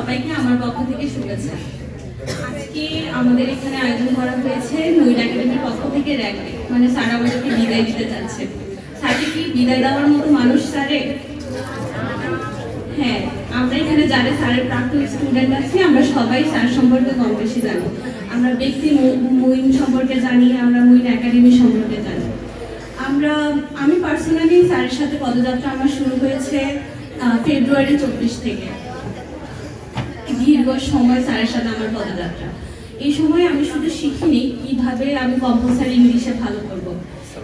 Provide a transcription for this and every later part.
সবাইকে আমার পক্ষ থেকে শুভেচ্ছা। আজকে আমাদের এখানে আয়োজন করা হয়েছে নূর একাডেমির পক্ষ থেকে র্যাগ ডে, মানে স্যার আমাদেরকে বিদায় দিতে যাচ্ছে। স্যারকে কি বিদায় দেওয়ার মতো মানুষ স্যারে? হ্যাঁ, আমরা এখানে যারা স্যারের প্রাক্তন স্টুডেন্ট আছি আমরা সবাই স্যার সম্পর্কে কম বেশি জানি। আমরা ব্যক্তি মুইন সম্পর্কে জানি, আমরা মুইন একাডেমি সম্পর্কে জানি। আমি পার্সোনালি স্যারের সাথে পদযাত্রা আমার শুরু হয়েছে ফেব্রুয়ারি 24 থেকে। দীর্ঘ সময় স্যারের সাথে আমার পদযাত্রা। এই সময় আমি শুধু শিখিনি কিভাবে আমি কম্পালসারি ইংলিশে ভালো করব,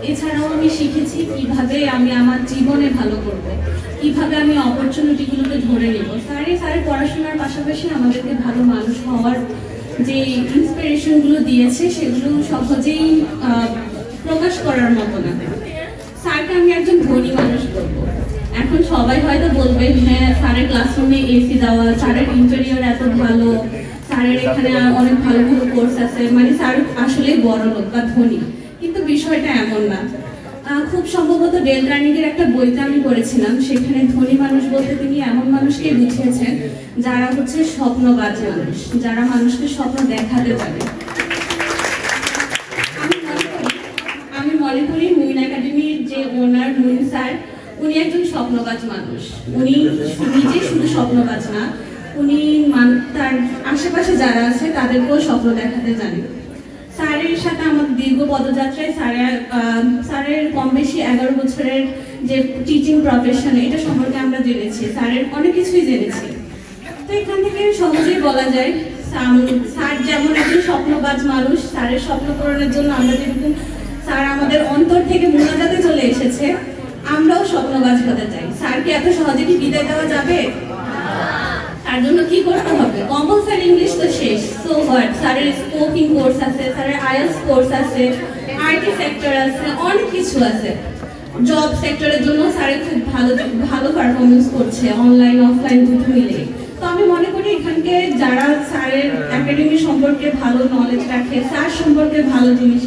এছাড়াও আমি শিখেছি কিভাবে আমি আমার জীবনে ভালো করব, কিভাবে আমি অপরচুনিটিগুলোকে ধরে নেব। স্যারের পড়াশোনার পাশাপাশি আমাদেরকে ভালো মানুষ হওয়ার যে ইন্সপিরেশনগুলো দিয়েছে সেগুলো সহজেই প্রকাশ করার মতো না। স্যারকে আমি একজন ধনী মানুষ বলবো। এখন সবাই হয়তো বলবে হ্যাঁ স্যারের ক্লাসরুমে এসি দেওয়া, স্যারের ইন্টেরিয়র এত ভালো, স্যারের এখানে অনেক ভালো ভালো কোর্স আছে, মানে স্যার আসলে বড় লোক বা ধনী। কিন্তু বিষয়টা এমন না। খুব সম্ভবত ডেল কার্নেগির একটা বইতে আমি পড়েছিলাম, সেখানে ধনী মানুষ বলতে তিনি এমন মানুষকে বুঝিয়েছেন যারা হচ্ছে স্বপ্নবাজ মানুষ, যারা মানুষকে স্বপ্ন দেখাতে পারে। আমি মনে করি মুইন একাডেমির যে ওনার মুইন স্যার, উনি একজন স্বপ্নবাজ মানুষ। উনি নিজে শুধু স্বপ্নবাজ না, উনি তার আশেপাশে যারা আছে তাদেরকেও স্বপ্ন দেখাতে জানেন। স্যারের সাথে আমার দীর্ঘ পদযাত্রায় স্যারের কম বেশি 11 বছরের যে টিচিং প্রফেশন, এটা সম্পর্কে আমরা জেনেছি, স্যারের অনেক কিছুই জেনেছি। তো এখান থেকে সহজেই বলা যায় স্যার যেমন একজন স্বপ্নবাজ মানুষ, স্যারের স্বপ্ন পূরণের জন্য আমরা যেরকম স্যার আমাদের অন্তর থেকে মোনাজাতে চলে এসেছে, আমরাও স্বপ্নবাজ হতে চাই। স্যারকে এত সহজে কি বিদায় দেওয়া যাবে? তার জন্য কি করতে হবে? কম্পালসারি ইংলিশ তো শেষ, সো হোয়াট। স্যারের স্পোকিং কোর্স আছে, স্যারের আইএলটিএস কোর্স আছে, আইটি সেক্টর আছে, অনেক কিছু আছে। জব সেক্টরের জন্য স্যারের খুব ভালো পারফরমেন্স করছে, অনলাইন অফলাইন দুটো মিলে। তো আমি মনে করি এখানকে যারা স্যারের একাডেমি সম্পর্কে ভালো নলেজ রাখে, স্যার সম্পর্কে ভালো জিনিস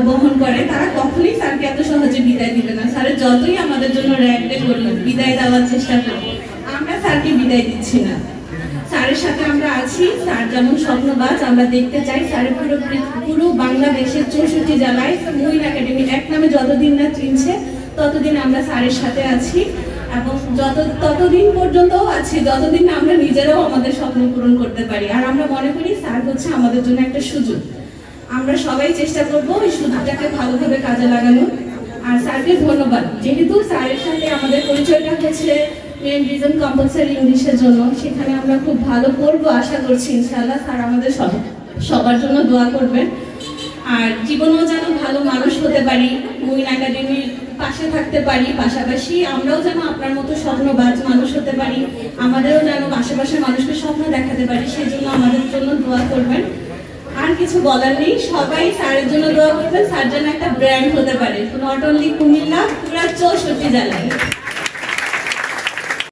বহন করে, তারা কখনোই স্যারকে এত সহজে বিদায় দিবে না। স্যারের যতই আমাদের জন্য র্যাগ ডে করলো, বিদায় দেওয়ার চেষ্টা করবো, আমরা স্যারকে বিদায় দিচ্ছি না। স্যারের সাথে আমরা আছি। স্যার যেমন স্বপ্নবাজ, আমরা দেখতে চাই স্যারের পুরো বাংলাদেশের 64 জেলায় মুইন একাডেমি এক নামে যতদিন না চিনছে ততদিন আমরা স্যারের সাথে আছি, এবং ততদিন পর্যন্তও আছি যতদিন না আমরা নিজেরাও আমাদের স্বপ্ন পূরণ করতে পারি। আর আমরা মনে করি স্যার হচ্ছে আমাদের জন্য একটা সুযোগ। আমরা সবাই চেষ্টা করবো এই সুযোগটাকে ভালোভাবে কাজে লাগানো। আর স্যারকে ধন্যবাদ, যেহেতু স্যারের সাথে আমাদের পরিচয়টা হচ্ছে মেন রিজন কম্পালসারি ইংলিশের জন্য, সেখানে আমরা খুব ভালো করবো আশা করছি ইনশাআল্লাহ। স্যার আমাদের সবার জন্য দোয়া করবেন, আর জীবনেও যেন ভালো মানুষ হতে পারি, মুইন একাডেমির পাশে থাকতে পারি, পাশাপাশি আমরাও যেন আপনার মতো স্বপ্নবাজ মানুষ হতে পারি, আমাদেরও যেন আশেপাশের মানুষকে স্বপ্ন দেখাতে পারি, সেজন্য আমাদের জন্য দোয়া করবেন। আর কিছু বলার নেই, সবাই স্যারের জন্য দোয়া করবেন। স্যার যেন একটা ব্র্যান্ড হতে পারে, নট অনলি কুমিল্লা, পুরা 64 জেলায়।